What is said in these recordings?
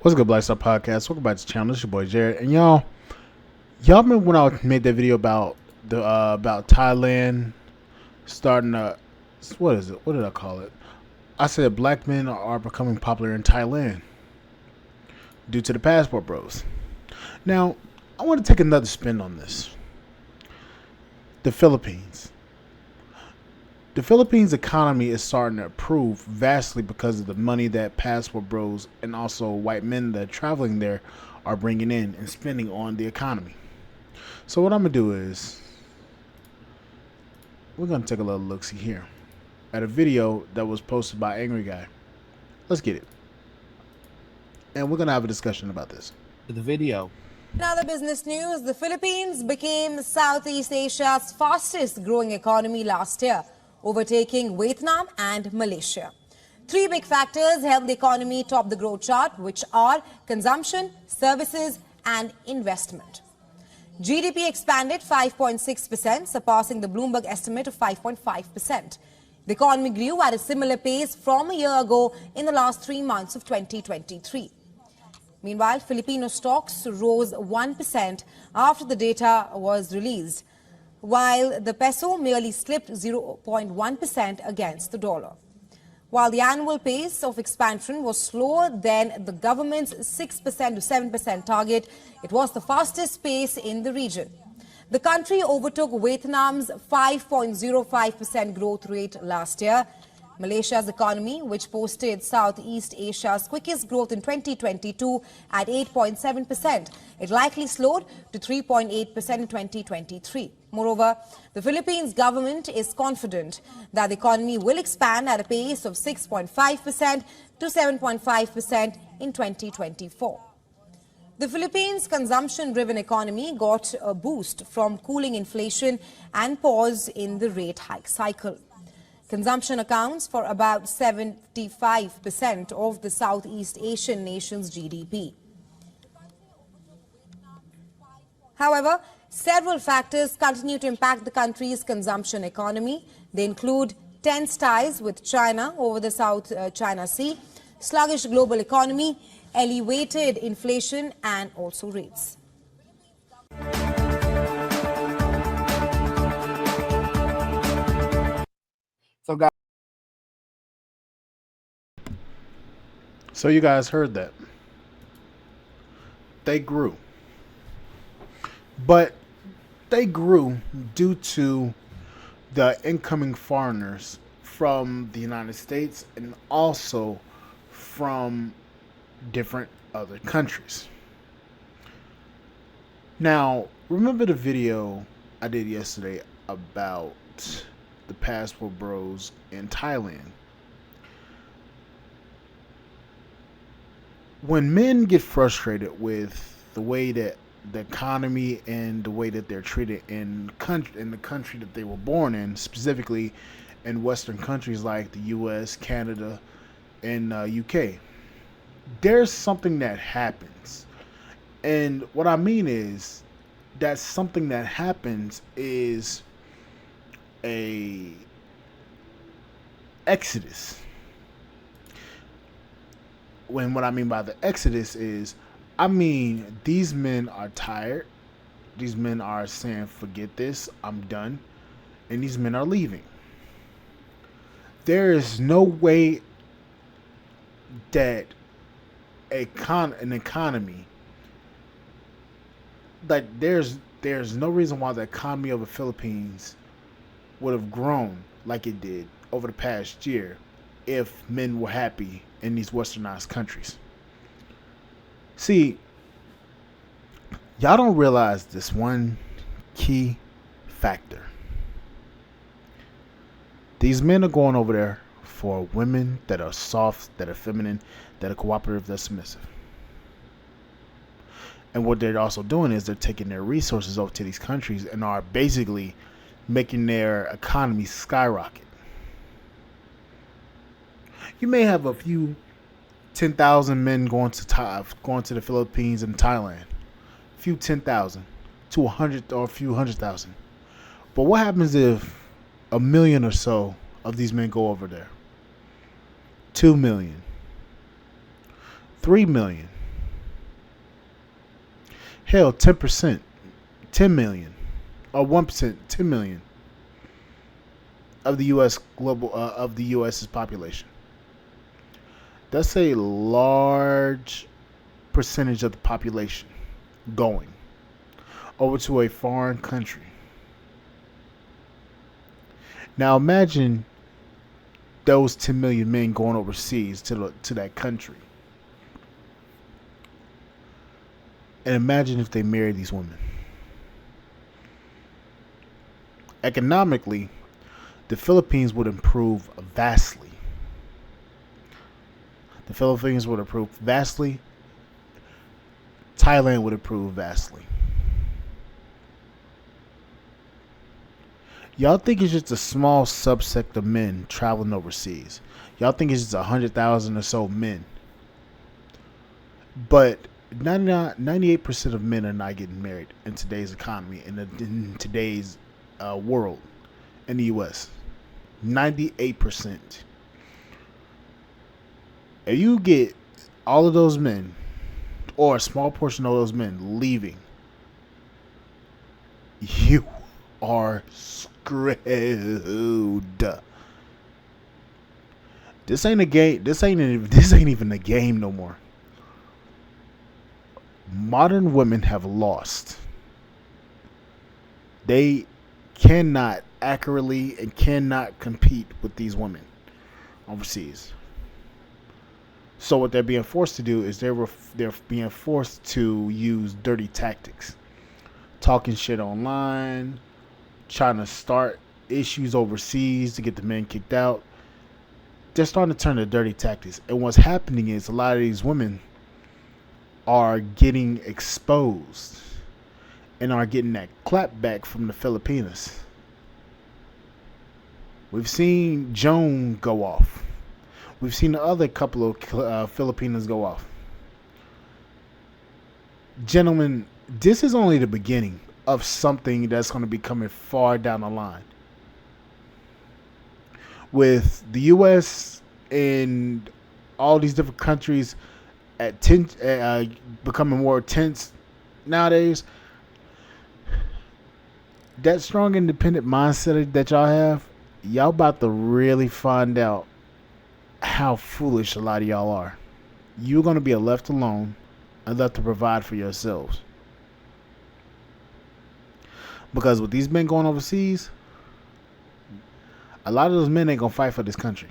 What's good, Black Star Podcast? Welcome back to the channel. This is your boy Jared, and y'all remember when I made that video about about Thailand starting a what is it? What did I call it? I said black men are becoming popular in Thailand due to the passport bros. Now, I want to take another spin on this. The Philippines. The Philippines economy is starting to improve vastly because of the money that passport bros and also white men that are traveling there are bringing in and spending on the economy. So what I'm gonna do is we're gonna take a little look-see here at a video that was posted by Angry Guy. Let's get it, and we're gonna have a discussion about this. The video. In other business news, the Philippines became Southeast Asia's fastest growing economy last year, overtaking Vietnam and Malaysia. Three big factors helped the economy top the growth chart, which are consumption, services, and investment. GDP expanded 5.6%, surpassing the Bloomberg estimate of 5.5%. The economy grew at a similar pace from a year ago in the last 3 months of 2023. Meanwhile, Filipino stocks rose 1% after the data was released, while the peso merely slipped 0.1% against the dollar. While the annual pace of expansion was slower than the government's 6% to 7% target, it was the fastest pace in the region. The country overtook Vietnam's 5.05% growth rate last year. Malaysia's economy, which posted Southeast Asia's quickest growth in 2022 at 8.7%. It likely slowed to 3.8% in 2023. Moreover, the Philippines government is confident that the economy will expand at a pace of 6.5% to 7.5% in 2024. The Philippines' consumption-driven economy got a boost from cooling inflation and pause in the rate hike cycle. Consumption accounts for about 75% of the Southeast Asian nation's GDP. However, several factors continue to impact the country's consumption economy. They include tense ties with China over the South China Sea, sluggish global economy, elevated inflation, and also rates. So you guys heard that. They grew. But they grew due to the incoming foreigners from the United States and also from different other countries. Now, remember the video I did yesterday about the passport bros in Thailand? When men get frustrated with the way that the economy and the way that they're treated in the country that they were born in, specifically in Western countries like the U.S., Canada, and UK, there's something that happens. And what I mean is that something that happens is a exodus. When what I mean by the exodus is, I mean, these men are tired. These men are saying, forget this, I'm done. And these men are leaving. There is no way that an economy, like there's no reason why the economy of the Philippines would have grown like it did over the past year if men were happy in these westernized countries. See, y'all don't realize this one key factor. These men are going over there for women that are soft, that are feminine, that are cooperative, that are submissive. And what they're also doing is they're taking their resources over to these countries and are basically making their economy skyrocket. You may have a few 10,000 men going to the Philippines and Thailand. A few 10,000 to 100 or a few 100,000. But what happens if a million or so of these men go over there? 2 million. 3 million. Hell, 10%, 10 million, or 1%, 10 million of the U.S. of the U.S.'s population. That's a large percentage of the population going over to a foreign country. Now imagine those 10 million men going overseas to that country. And imagine if they married these women. Economically, the Philippines would improve vastly. The Philippines would improve vastly. Thailand would improve vastly. Y'all think it's just a small subsect of men traveling overseas. Y'all think it's just 100,000 or so men. But 98% of men are not getting married in today's economy, in today's world, in the U.S. 98%. If you get all of those men, or a small portion of those men leaving, you are screwed. This ain't a game. This ain't even a game no more. Modern women have lost. They cannot accurately and cannot compete with these women overseas. So what they're being forced to do is they're being forced to use dirty tactics, talking shit online, trying to start issues overseas to get the men kicked out. They're starting to turn to dirty tactics, and what's happening is a lot of these women are getting exposed and are getting that clapback from the Filipinas. We've seen Joan go off. We've seen the other couple of Filipinos go off. Gentlemen, this is only the beginning of something that's going to be coming far down the line. With the U.S. and all these different countries becoming more tense nowadays, that strong independent mindset that y'all have, y'all about to really find out how foolish a lot of y'all are. You're going to be left alone and left to provide for yourselves. Because with these men going overseas, a lot of those men ain't going to fight for this country.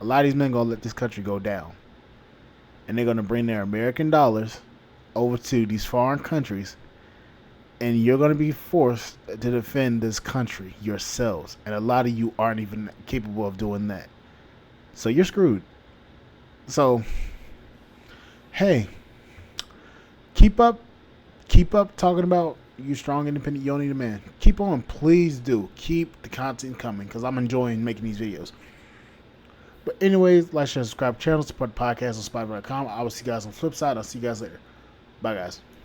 A lot of these men going to let this country go down. And they're going to bring their American dollars over to these foreign countries. And you're going to be forced to defend this country yourselves. And a lot of you aren't even capable of doing that. So you're screwed. So, hey, keep up talking about you strong, independent, you don't need a man. Keep on, please do. Keep the content coming because I'm enjoying making these videos. But anyways, like, share, subscribe to the channel, support the podcast on Spotify.com. I will see you guys on the flip side. I'll see you guys later. Bye, guys.